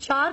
4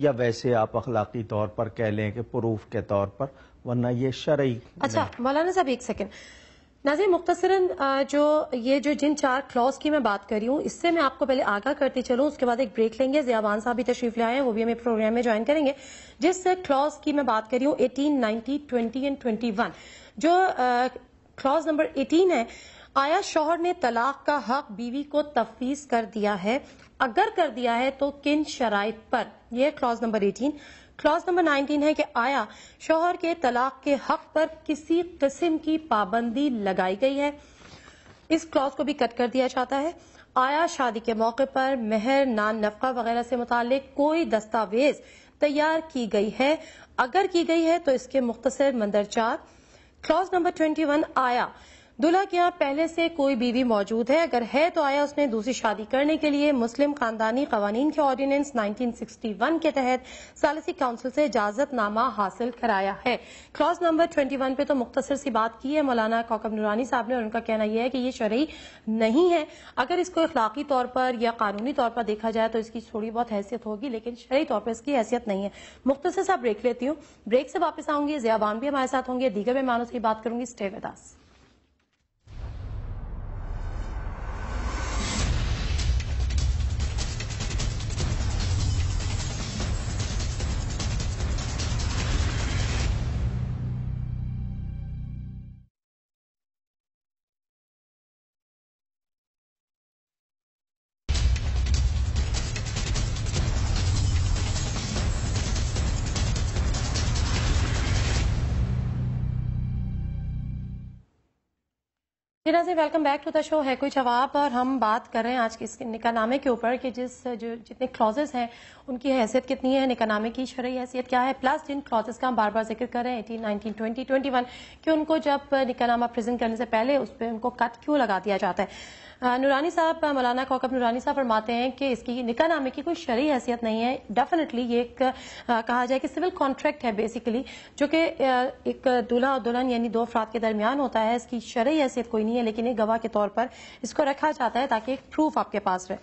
یا ویسے آپ اخلاقی طور پر کہہ لیں کہ پروف کے طور پر، ورنہ یہ شرعی۔ اچھا مولانا صاحب ایک سیکنڈ، ناظرین مختصراً جو جن 4 کلوز کی میں بات کر رہی ہوں اس سے میں آپ کو پہلے آگاہ کرتی چلوں، اس کے بعد ایک بریک لیں گے، ضیاءبان صاحب بھی تشریف لے آئے ہیں، وہ بھی ہمیں پروگرام میں جوائن کریں گے۔ جس کلوز کی میں بات کر رہی ہوں 18، 19، 20 اینڈ 21، جو کلوز نمبر 18 ہے، آیا شوہر نے طلاق کا حق بیوی کو تفویض کر دیا ہے؟ اگر کر دیا ہے تو کن شرائط پر؟ یہ کلوز نمبر 18۔ کلوز نمبر 19 ہے کہ آیا شوہر کے طلاق کے حق پر کسی قسم کی پابندی لگائی گئی ہے؟ اس کلوز کو بھی کٹ کر دیا جاتا ہے۔ آیا شادی کے موقع پر مہر، نان نفقہ وغیرہ سے متعلق کوئی دستاویز تیار کی گئی ہے؟ اگر کی گئی ہے تو اس کے مختصر مندرجات۔ کلوز نمبر 21، آیا دلہا کے یہاں پہلے سے کوئی بیوی موجود ہے؟ اگر ہے تو آیا اس نے دوسری شادی کرنے کے لیے مسلم خاندانی قوانین کے آرڈیننس 1961 کے تحت ثالثی کونسل سے اجازت نامہ حاصل کرایا ہے؟ کلوز نمبر 21 پہ تو مختصر سی بات کی ہے مولانا کوکب نورانی صاحب نے، اور ان کا کہنا یہ ہے کہ یہ شرعی نہیں ہے۔ اگر اس کو اخلاقی طور پر یا قانونی طور پر دیکھا جائے تو اس کی تھوڑی بہت حیثیت ہوگی، لیکن شرعی طور پر اس کی حیثیت نہیں ہے۔ مختصر سا بریک لیتی ہوں، بریک سے واپس آؤں گی، ضیاءبان بھی ہمارے ساتھ ہوں گے، دیگر مہمانوں سے بات کروں گی، stay with us. Welcome back to the show ہے کوئی جواب، اور ہم بات کر رہے ہیں آج کے اس نکاح نامے کے اوپر کہ جتنے کلوزز ہیں ان کی حیثیت کتنی ہے، نکاح نامے کی شرعی حیثیت کیا ہے، پلس جن کلوزز کا ہم بار بار ذکر کر رہے ہیں 18، 19، 20، 21 کہ ان کو جب نکاح نامہ پریزنٹ کرنے سے پہلے اس پہ ان کو کٹ کیوں لگا دیا جاتا ہے۔ نورانی صاحب، مولانا کوکب نورانی صاحب فرماتے ہیں کہ اس کی نکاح نامے کی کوئی شرعی حیثیت نہیں ہے۔ ڈیفینیٹلی یہ ایک کہا جائے کہ سول کانٹریکٹ ہے بیسیکلی، جو کہ ایک دولہا اور دلہن یعنی 2 افراد کے درمیان ہوتا ہے۔ اس کی شرعی حیثیت کوئی نہیں ہے، لیکن ایک گواہ کے طور پر اس کو رکھا جاتا ہے تاکہ ایک پروف آپ کے پاس رہے۔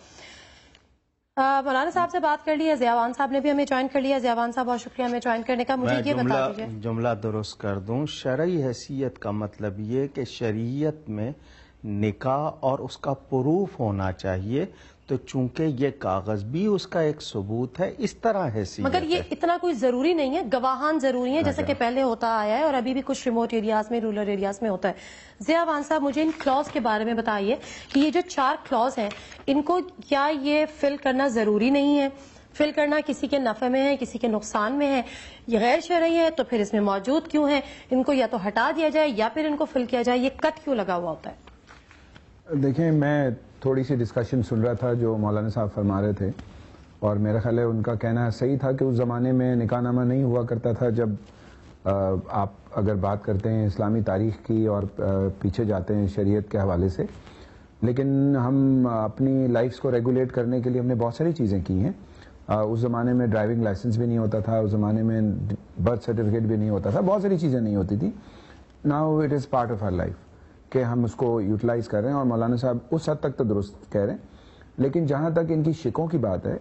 مولانا صاحب سے بات کر لی ہے، ضیاءبان صاحب نے بھی ہمیں جوائن کر لیا۔ ضیاءبان صاحب بہت شکریہ ہمیں جوائن کرنے کا۔ مجھے یہ بتا دیجیے، جملہ درست کر دوں، شرعی حیثیت کا مطلب یہ کہ شریعت میں نکاح اور اس کا پروف ہونا چاہیے، تو چونکہ یہ کاغذ بھی اس کا ایک ثبوت ہے، اس طرح حیثیت مگر یہ اتنا کوئی ضروری نہیں ہے، گواہان ضروری ہیں جیسا کہ پہلے ہوتا آیا ہے اور ابھی بھی کچھ ریموٹ ایریاز میں، رورل ایریاز میں ہوتا ہے۔ ضیاءبان صاحب مجھے ان کلوز کے بارے میں بتائیے کہ یہ جو 4 کلوز ہیں ان کو کیا یہ فل کرنا ضروری نہیں ہے؟ فل کرنا کسی کے نفع میں ہے، کسی کے نقصان میں ہے، یہ غیر شرعی ہے، تو پھر اس میں موجود کیوں ہیں؟ ان کو یا تو ہٹا دیا جائے یا پھر ان کو فل کیا جائے، یہ کٹ کیوں لگا ہوا ہوتا ہے؟ دیکھیں، میں تھوڑی سی ڈسکشن سن رہا تھا جو مولانا صاحب فرما رہے تھے، اور میرا خیال ہے ان کا کہنا صحیح تھا کہ اس زمانے میں نکاح نامہ نہیں ہوا کرتا تھا۔ جب آپ اگر بات کرتے ہیں اسلامی تاریخ کی اور پیچھے جاتے ہیں شریعت کے حوالے سے، لیکن ہم اپنی لائفز کو ریگولیٹ کرنے کے لیے ہم نے بہت ساری چیزیں کی ہیں۔ اس زمانے میں ڈرائیونگ لائسنس بھی نہیں ہوتا تھا، اس زمانے میں برتھ سرٹیفکیٹ بھی نہیں ہوتا تھا، بہت ساری چیزیں نہیں ہوتی تھی۔ Now it is part of our life کہ ہم اس کو یوٹیلائز کر رہے ہیں، اور مولانا صاحب اس حد تک تو درست کہہ رہے ہیں۔ لیکن جہاں تک ان کی شکوں کی بات ہے،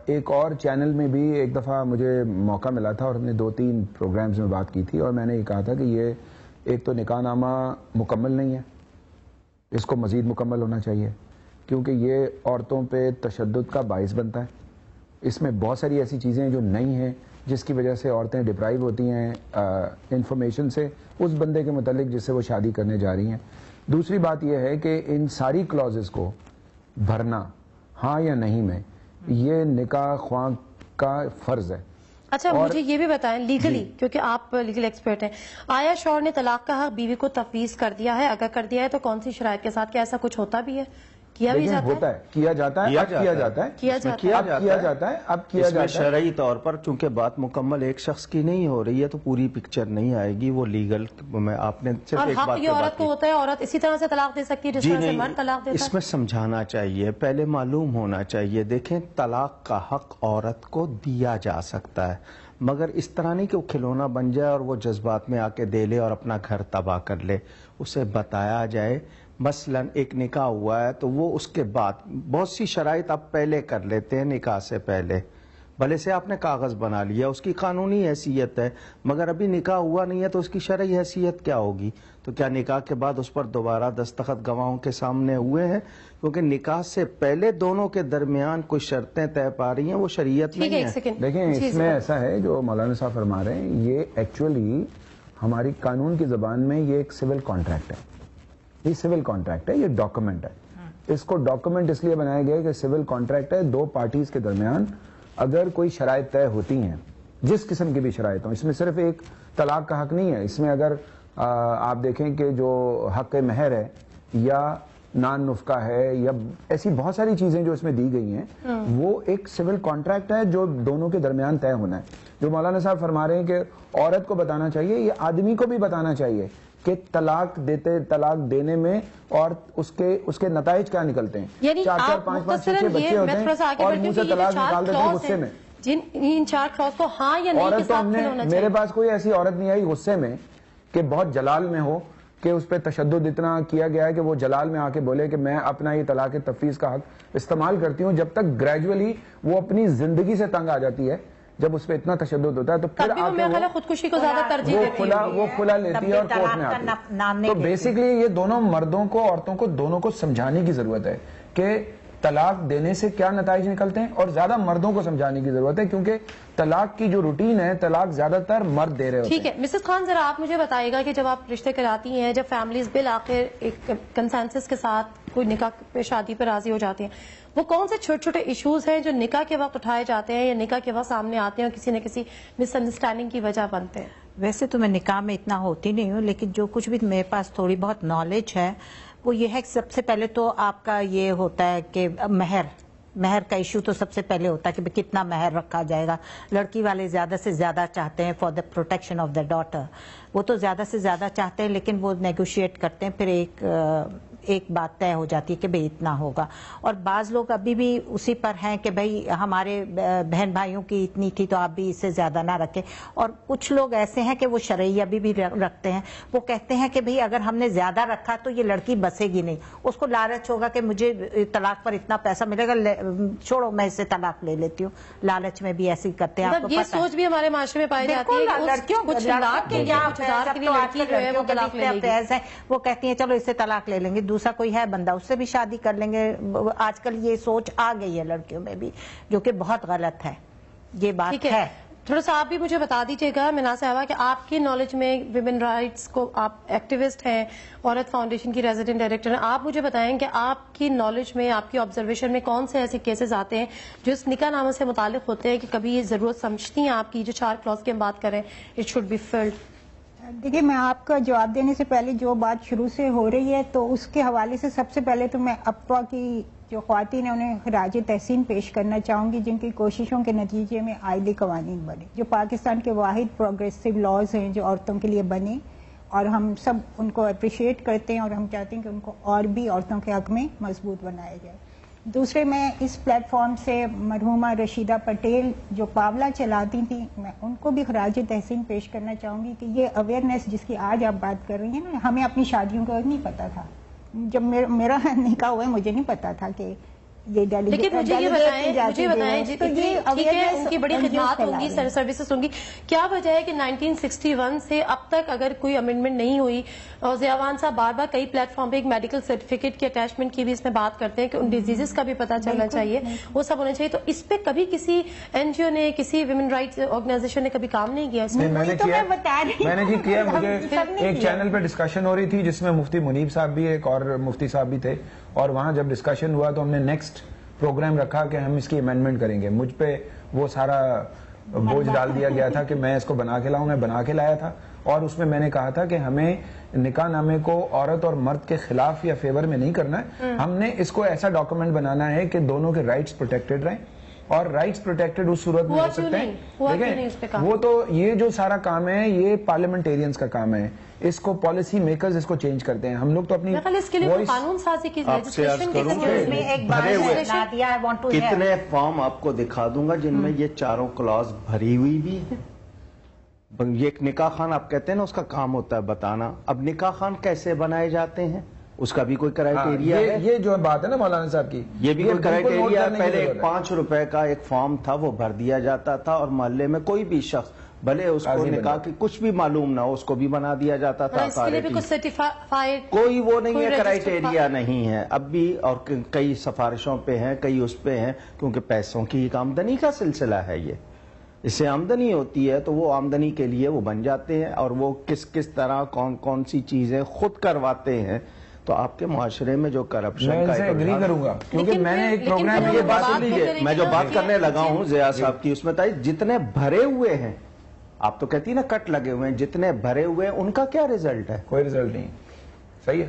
ایک اور چینل میں بھی ایک دفعہ مجھے موقع ملا تھا اور ہم نے 2-3 پروگرامز میں بات کی تھی، اور میں نے یہ کہا تھا کہ یہ ایک تو نکاح نامہ مکمل نہیں ہے، اس کو مزید مکمل ہونا چاہیے، کیونکہ یہ عورتوں پہ تشدد کا باعث بنتا ہے۔ اس میں بہت ساری ایسی چیزیں جو نہیں ہیں جس کی وجہ سے عورتیں ڈپرائیو ہوتی ہیں انفارمیشن سے اس بندے کے متعلق جس سے وہ شادی کرنے جا رہی ہیں۔ دوسری بات یہ ہے کہ ان ساری کلوزز کو بھرنا ہاں یا نہیں میں، یہ نکاح خواہ کا فرض ہے۔ اچھا مجھے یہ بھی بتائیں لیگلی، کیونکہ آپ لیگل ایکسپرٹ ہیں، آیا شوہر نے طلاق کا حق بیوی کو تفویض کر دیا ہے؟ اگر کر دیا ہے تو کون سی شرائط کے ساتھ؟ کیا ایسا کچھ ہوتا بھی ہے؟ کیا بھی جاتا ہوتا ہے، کیا جاتا ہے، اب کیا جاتا ہے، کیا جاتا ہے، اب کیا جاتا ہے۔ شرعی طور پر چونکہ بات مکمل ایک شخص کی نہیں ہو رہی ہے تو پوری پکچر نہیں آئے گی، وہ لیگل میں آپ نے صرف اور ایک حق بات یہ عورت کو ہوتا ہے، عورت اسی طرح سے طلاق دے سکتی ہے جس طرح سے مرد طلاق دیتا ہے۔ اس میں سمجھانا چاہیے، پہلے معلوم ہونا چاہیے۔ دیکھیں، طلاق کا حق عورت کو دیا جا سکتا ہے، مگر اس طرح نہیں کہ وہ کھلونا بن جائے اور وہ جذبات میں آ کے دے لے اور اپنا گھر تباہ کر لے۔ اسے بتایا جائے، مثلا ایک نکاح ہوا ہے تو وہ اس کے بعد بہت سی شرائط آپ پہلے کر لیتے ہیں نکاح سے پہلے، بھلے سے آپ نے کاغذ بنا لیا، اس کی قانونی حیثیت ہے، مگر ابھی نکاح ہوا نہیں ہے تو اس کی شرعی حیثیت کیا ہوگی؟ تو کیا نکاح کے بعد اس پر دوبارہ دستخط گواہوں کے سامنے ہوئے ہیں؟ کیونکہ نکاح سے پہلے دونوں کے درمیان کوئی شرطیں طے پا رہی ہیں، وہ شریعت میں ہیں۔ دیکھیں اس میں ایسا ہے جو مولانا صاحب فرما رہے ہیں، یہ ایکچولی ہماری قانون کی زبان میں یہ ایک سول کانٹریکٹ ہے، یہ سول کانٹریکٹ ہے، یہ ڈاکومنٹ ہے۔ اس کو ڈاکومنٹ اس لیے بنایا گیا کہ سول کانٹریکٹ ہے، دو پارٹیز کے درمیان اگر کوئی شرائط طے ہوتی ہیں، جس قسم کی بھی شرائط ہوں، اس میں صرف ایک طلاق کا حق نہیں ہے، اس میں اگر آپ دیکھیں کہ جو حق مہر ہے یا نان نفقہ ہے یا ایسی بہت ساری چیزیں جو اس میں دی گئی ہیں، وہ ایک سول کانٹریکٹ ہے جو دونوں کے درمیان طے ہونا ہے۔ جو مولانا صاحب فرما رہے ہیں کہ عورت کو بتانا چاہیے، یہ آدمی کو بھی بتانا چاہیے کہ طلاق دینے میں اور اس کے نتائج کیا نکلتے ہیں۔ 4 5 6 بچے ہوتے ہیں اور منہ سے طلاق نکال دیتے ہیں غصے میں۔ ان 4 کلاس کو ہاں یا نہیں کے ساتھ فل ہونا چاہیے۔ میرے پاس کوئی ایسی عورت نہیں آئی غصے میں کہ بہت جلال میں ہو کہ اس پہ تشدد اتنا کیا گیا ہے کہ وہ جلال میں آ کے بولے کہ میں اپنا یہ طلاق تفویض کا حق استعمال کرتی ہوں، جب تک گریجولی وہ اپنی زندگی سے تنگ آ جاتی ہے، جب اس پہ اتنا تشدد ہوتا ہے تو پھر خودکشی کو زیادہ ترجیح دیتی ہے، وہ کھلا لیتی ہے اور کورٹ میں آتی ہے۔ تو بیسیکلی یہ دونوں مردوں کو عورتوں کو دونوں کو سمجھانے کی ضرورت ہے کہ طلاق دینے سے کیا نتائج نکلتے ہیں، اور زیادہ مردوں کو سمجھانے کی ضرورت ہے کیونکہ طلاق کی جو روٹین ہے طلاق زیادہ تر مرد دے رہے ہوتے ہیں۔ ٹھیک ہے مسز خان، ذرا آپ مجھے بتائیے گا کہ جب آپ رشتے کراتی ہیں، جب فیملیز بالآخر ایک کنسنسس کے ساتھ کوئی نکاح پہ شادی پہ راضی ہو جاتی ہیں، وہ کون سے چھوٹے چھوٹے ایشوز ہیں جو نکاح کے وقت اٹھائے جاتے ہیں یا نکاح کے وقت سامنے آتے ہیں اور کسی نہ کسی مس انڈرسٹینڈنگ کی وجہ بنتے ہیں؟ ویسے تو میں نکاح میں اتنا ہوتی نہیں ہوں، لیکن جو کچھ بھی میرے پاس تھوڑی بہت نالج ہے وہ یہ ہے کہ سب سے پہلے تو آپ کا یہ ہوتا ہے کہ مہر کا ایشو تو سب سے پہلے ہوتا ہے کہ کتنا مہر رکھا جائے گا۔ لڑکی والے زیادہ سے زیادہ چاہتے ہیں for the protection of the daughter, وہ تو زیادہ سے زیادہ چاہتے ہیں، لیکن وہ نیگوشیٹ کرتے ہیں، پھر ایک بات طے ہو جاتی ہے کہ بھئی اتنا ہوگا۔ اور بعض لوگ ابھی بھی اسی پر ہیں کہ بھئی ہمارے بہن بھائیوں کی اتنی تھی تو آپ بھی اس سے زیادہ نہ رکھیں، اور کچھ لوگ ایسے ہیں کہ وہ شرعی ابھی بھی رکھتے ہیں، وہ کہتے ہیں کہ بھئی اگر ہم نے زیادہ رکھا تو یہ لڑکی بسے گی نہیں، اس کو لالچ ہوگا کہ مجھے طلاق پر اتنا پیسہ ملے گا، چھوڑو میں اس سے طلاق لے لیتی ہوں، لالچ میں بھی ایسی کرتے ہیں۔ یہ سوچ بھی ہمارے معاشرے میں پائی جاتی ہے کہ لڑکیوں وہ کہتی ہیں چلو اس سے طلاق لے لیں گے، دوسرا کوئی ہے بندہ اس سے بھی شادی کر لیں گے۔ آج کل یہ سوچ آ گئی ہے لڑکیوں میں بھی، جو کہ بہت غلط ہے، یہ بات ہے۔ تھوڑا سا آپ بھی مجھے بتا دیجیے گا مینا صاحبہ کہ آپ کی نالج میں ویمن رائٹس کو، آپ ایکٹیوسٹ ہیں، عورت فاؤنڈیشن کی ریزیڈنٹ ڈائریکٹر ہیں، آپ مجھے بتائیں کہ آپ کی نالج میں، آپ کی آبزرویشن میں کون سے ایسے کیسز آتے ہیں جو اس نکاح نامے سے متعلق ہوتے ہیں کہ کبھی یہ ضرورت سمجھتی ہیں آپ کی جو 4 کلاس کی ہم بات کریں اٹ شوڈ بی فلڈ؟ دیکھیے میں آپ کا جواب دینے سے پہلے جو بات شروع سے ہو رہی ہے تو اس کے حوالے سے سب سے پہلے تو میں اپوا کی جو خواتین ہیں انہیں خراج تحسین پیش کرنا چاہوں گی، جن کی کوششوں کے نتیجے میں عائلی قوانین بنے، جو پاکستان کے واحد پروگریسو لاز ہیں جو عورتوں کے لیے بنے، اور ہم سب ان کو اپریشیٹ کرتے ہیں اور ہم چاہتے ہیں کہ ان کو اور بھی عورتوں کے حق میں مضبوط بنایا جائے۔ دوسرے میں اس پلیٹ فارم سے مرحومہ رشیدہ پٹیل جو پاولا چلاتی تھیں، میں ان کو بھی خراج تحسین پیش کرنا چاہوں گی کہ یہ اویئرنیس جس کی آج آپ بات کر رہی ہیں نا، ہمیں اپنی شادیوں کا نہیں پتا تھا، جب میرا نکاح ہوا ہے مجھے نہیں پتا تھا کہ یہ لیکن مجھے یہ بتائیں ٹھیک ہے ان کی بڑی خدمات ہوں گی، سروسز ہوں گی، کیا وجہ ہے کہ 1961 سے اب تک اگر کوئی امینڈمنٹ نہیں ہوئی؟ اور ضیاوان صاحب بار بار کئی پلیٹ فارم پہ ایک میڈیکل سرٹیفکیٹ کی اٹیچمنٹ کی بھی اس میں بات کرتے ہیں کہ ان ڈیزیزز کا بھی پتہ چلنا چاہیے، وہ سب ہونا چاہیے، تو اس پہ کبھی کسی این جی او نے، کسی ویمن رائٹس آرگنائزیشن نے کبھی کام نہیں کیا اس میں؟ میں نے کیا، مجھے ایک چینل پہ ڈسکشن ہو رہی تھی جس میں مفتی منیب صاحب بھی ایک اور مفتی صاحب بھی تھے، اور وہاں جب ڈسکشن ہوا تو ہم نے نیکسٹ پروگرام رکھا کہ ہم اس کی امینڈمنٹ کریں گے۔ مجھ پہ وہ سارا بوجھ ڈال دیا گیا تھا کہ میں اس کو بنا کے لاؤں، میں بنا کے لایا تھا، اور اس میں نے کہا تھا کہ ہمیں نکاح نامے کو عورت اور مرد کے خلاف یا فیور میں نہیں کرنا ہے، ہم نے اس کو ایسا ڈاکومنٹ بنانا ہے کہ دونوں کے رائٹس پروٹیکٹڈ رہیں، اور رائٹس پروٹیکٹڈ اس صورت میں ہو سکتے ہیں، دیکھیں وہ تو یہ جو سارا کام ہے یہ پارلیمنٹیرینز کا کام ہے، اس کو پالیسی میکرز اس کو چینج کرتے ہیں، ہم لوگ تو اپنی قانون سازی کی کتنے فارم آپ کو دکھا دوں گا جن میں یہ 4 کلاز بھری ہوئی بھی ہے۔ یہ ایک نکاح خان آپ کہتے ہیں نا، اس کا کام ہوتا ہے بتانا۔ اب نکاح خان کیسے بنائے جاتے ہیں، اس کا بھی کوئی کرائٹیریا ہے؟ یہ جو بات ہے نا مولانا صاحب کی، یہ بھی کوئی بالکل نوٹ کرائٹیریا ہے؟ کرنے کی پہلے ضرورت ہے۔ 5 روپے کا ایک فارم تھا، وہ بھر دیا جاتا تھا اور محلے میں کوئی بھی شخص بھلے اس کو قاضی بن نکاح کی کچھ بھی معلوم نہ ہو اس کو بھی بنا دیا جاتا تھا اس کے لیے بھی authority۔ کچھ سرٹیفائڈ کوئی وہ نہیں کوئی ہے، registered کرائٹیریا نہیں ہے اب بھی، اور کئی سفارشوں پہ ہیں، کئی اس پہ ہیں، کیونکہ پیسوں کی ایک آمدنی کا سلسلہ ہے یہ، اس سے آمدنی ہوتی ہے تو وہ آمدنی کے لیے وہ بن جاتے ہیں، اور وہ کس طرح کون سی چیزیں خود کرواتے ہیں۔ تو آپ کے معاشرے میں جو کرپشن میں کا اسے ایک ایگری کروں گا، کیونکہ میں نے ایک پروگرام یہ بات بات سنیے، کریں میں گے جو نا، بات کرنے لگا ہوں ضیاء جی۔ صاحب کی، اس میں تھا جتنے بھرے ہوئے ہیں، آپ تو کہتی نا کٹ لگے ہوئے ہیں، جتنے بھرے ہوئے ہیں ان کا کیا ریزلٹ ہے؟ کوئی رزلٹ نہیں، صحیح ہے۔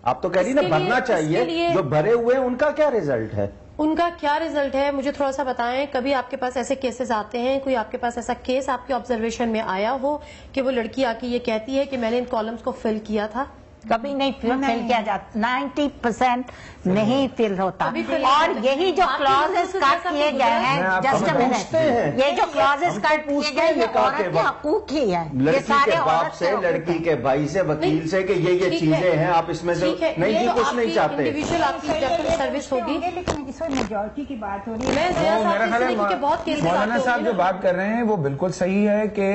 آپ تو کہہ رہی نا اس کے لیے- بھرنا اس کے چاہیے، لیے- جو بھرے ہوئے ہیں ان کا کیا ریزلٹ ہے؟ ان کا کیا ریزلٹ ہے مجھے تھوڑا سا بتائیں۔ کبھی آپ کے پاس ایسے کیسز آتے ہیں، کوئی آپ کے پاس ایسا کیس آپ کے آبزرویشن میں آیا ہو کہ وہ لڑکی آ کے یہ کہتی ہے کہ میں نے ان کالمز کو فل کیا تھا؟ کبھی نہیں فل کیا جاتا، 90% نہیں فل ہوتا، کبھی fill اور نہیں یہی جو آپ کے کلازز لوگوں سے کٹ جیسا کیے کوئی گئے گزرا ہیں، ہے، جسٹ ہم پوچھتے ہیں۔ یہ جو کلازز ہم تو کٹ کیے پوچھتے گئے ہیں یہ نکاح کے عورت کے وقت۔ حقوق ہی ہے، یہ لڑکی سارے کے باپ عورت سے، کے حقوق لڑکی ہیں۔ کے بھائی سے، وکیل سے کہ یہ ٹھیک ہے، چیزیں ہیں، آپ اس میں سے ٹھیک ہے، نہیں یہ جی تو کچھ آپ نہیں کی چاہتے۔ انڈیویجول آپ کی جب سروس ہوگی۔ لیکن اس وقت میجورٹی کی بات ہو رہی ہے۔ میں ضیاء صاحب میرا سے خیال ہے کیونکہ بہت کیسز مولانا آتے صاحب ہوں جو گے بات کر رہے ہیں وہ بالکل صحیح ہے کہ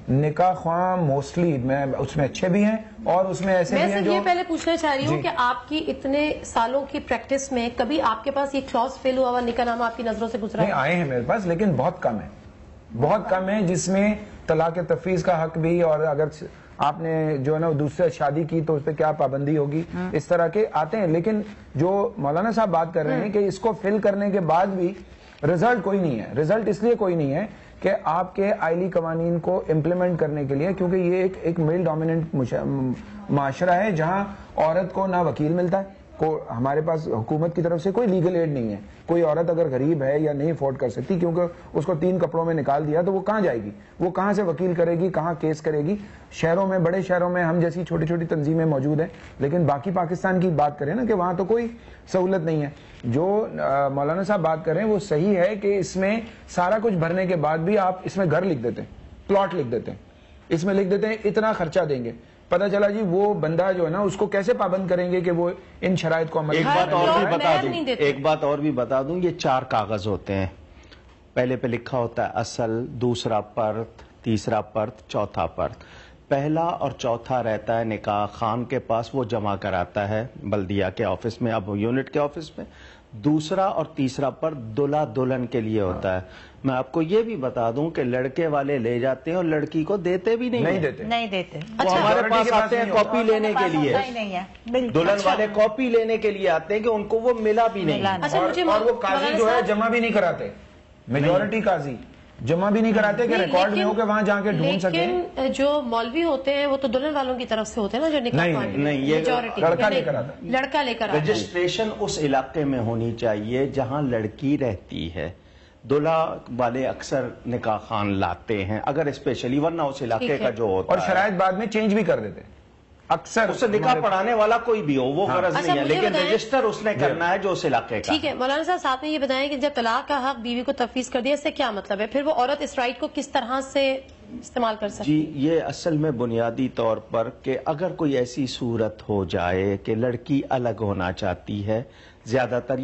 نکاح خواہ موسٹلی میں اس میں اچھے بھی ہیں اور اس میں ایسے میں بھی ہیں صرف جو یہ پہلے پوچھنا چاہ رہی ہوں جی۔ کہ آپ کی اتنے سالوں کی پریکٹس میں کبھی آپ کے پاس یہ کلاس فیل ہوا ہوا نکاح نامہ آپ کی نظروں سے گزرا نہیں آئے ہیں میرے پاس، لیکن بہت کم ہے، بہت کم ہے جس میں طلاق تفویض کا حق بھی، اور اگر آپ نے جو ہے نا دوسرے شادی کی تو اس پہ کیا پابندی ہوگی، اس طرح کے آتے ہیں۔ لیکن جو مولانا صاحب بات کر رہے ہیں کہ اس کو فل کرنے کے بعد بھی رزلٹ کوئی نہیں ہے، رزلٹ اس لیے کوئی نہیں ہے کہ آپ کے آئلی قوانین کو امپلیمنٹ کرنے کے لیے، کیونکہ یہ ایک میل ڈومیننٹ معاشرہ ہے جہاں عورت کو نہ وکیل ملتا ہے، ہمارے پاس حکومت کی طرف سے کوئی لیگل ایڈ نہیں ہے۔ کوئی عورت اگر غریب ہے یا نہیں افورڈ کر سکتی کیونکہ اس کو 3 کپڑوں میں نکال دیا تو وہ کہاں جائے گی، وہ کہاں سے وکیل کرے گی، کہاں کیس کرے گی؟ شہروں میں، بڑے شہروں میں ہم جیسی چھوٹی چھوٹی تنظیمیں موجود ہیں، لیکن باقی پاکستان کی بات کریں نا کہ وہاں تو کوئی سہولت نہیں ہے۔ جو مولانا صاحب بات کر رہے ہیں وہ صحیح ہے کہ اس میں سارا کچھ بھرنے کے بعد بھی آپ اس میں گھر لکھ دیتے ہیں، پلاٹ لکھ دیتے ہیں، اس میں لکھ دیتے ہیں اتنا خرچہ دیں گے، پتہ چلا جی وہ بندہ جو ہے نا اس کو کیسے پابند کریں گے کہ وہ ان شرائط کو عمل ایک ہر بات اور بھی پلاٹ بتا مہر دوں، نہیں دیتے۔ ایک بات اور بھی بتا دوں، یہ 4 کاغذ ہوتے ہیں، پہلے پہ لکھا ہوتا ہے اصل، دوسرا پرت، تیسرا پرت، چوتھا پرت۔ پہلا اور چوتھا رہتا ہے نکاح خان کے پاس، وہ جمع کراتا ہے بلدیہ کے آفس میں، اب یونٹ کے آفس میں۔ دوسرا اور تیسرا پرت دلہا دلہن کے لیے ہوتا ہے۔ میں آپ کو یہ بھی بتا دوں کہ لڑکے والے لے جاتے ہیں اور لڑکی کو دیتے بھی نہیں ہیں۔ دیتے۔ نہیں دیتے، وہ ہمارے پاس آتے ہیں کاپی لینے کے لیے، نہیں ہے بالکل۔ دلہن والے کاپی لینے کے لیے آتے ہیں کہ ان کو وہ ملا بھی نہیں۔ ملا اچھا مجھے اور وہ قاضی جو ہے جمع بھی نہیں کراتے، میجورٹی قاضی جمع بھی نہیں کراتے کہ ریکارڈ میں ہو کہ وہاں جا کے ڈھونڈ سکیں۔ لیکن جو مولوی ہوتے ہیں وہ تو دلہن والوں کی طرف سے ہوتے ہیں نا، جو نکاح نہیں، نہیں، یہ میجورٹی لڑکا لے کر آتا ہے۔ لڑکا لے کر آتا ہے۔ رجسٹریشن اس علاقے میں ہونی چاہیے جہاں لڑکی رہتی ہے، دلہا والے اکثر نکاح خان لاتے ہیں اگر اسپیشلی، ورنہ اس علاقے کا جو ہوتا اور ہے شرائط بعد میں چینج بھی کر دیتے اکثر، اس سے نکاح پڑھانے والا کوئی بھی ہو وہ غرض اچھا، نہیں ہے، مجھے لیکن بتائیں- رجسٹر اس نے کرنا ہے جو اس علاقے کا ٹھیک ہے مولانا صاحب، ساتھ میں یہ بتائیں کہ جب طلاق کا حق بیوی کو تفویض کر دیا، اس سے کیا مطلب ہے؟ پھر وہ عورت اس رائٹ کو کس طرح سے استعمال کر سکتی؟ جی یہ اصل میں بنیادی طور پر کہ اگر کوئی ایسی صورت ہو جائے کہ لڑکی الگ ہونا چاہتی ہے، زیادہ تر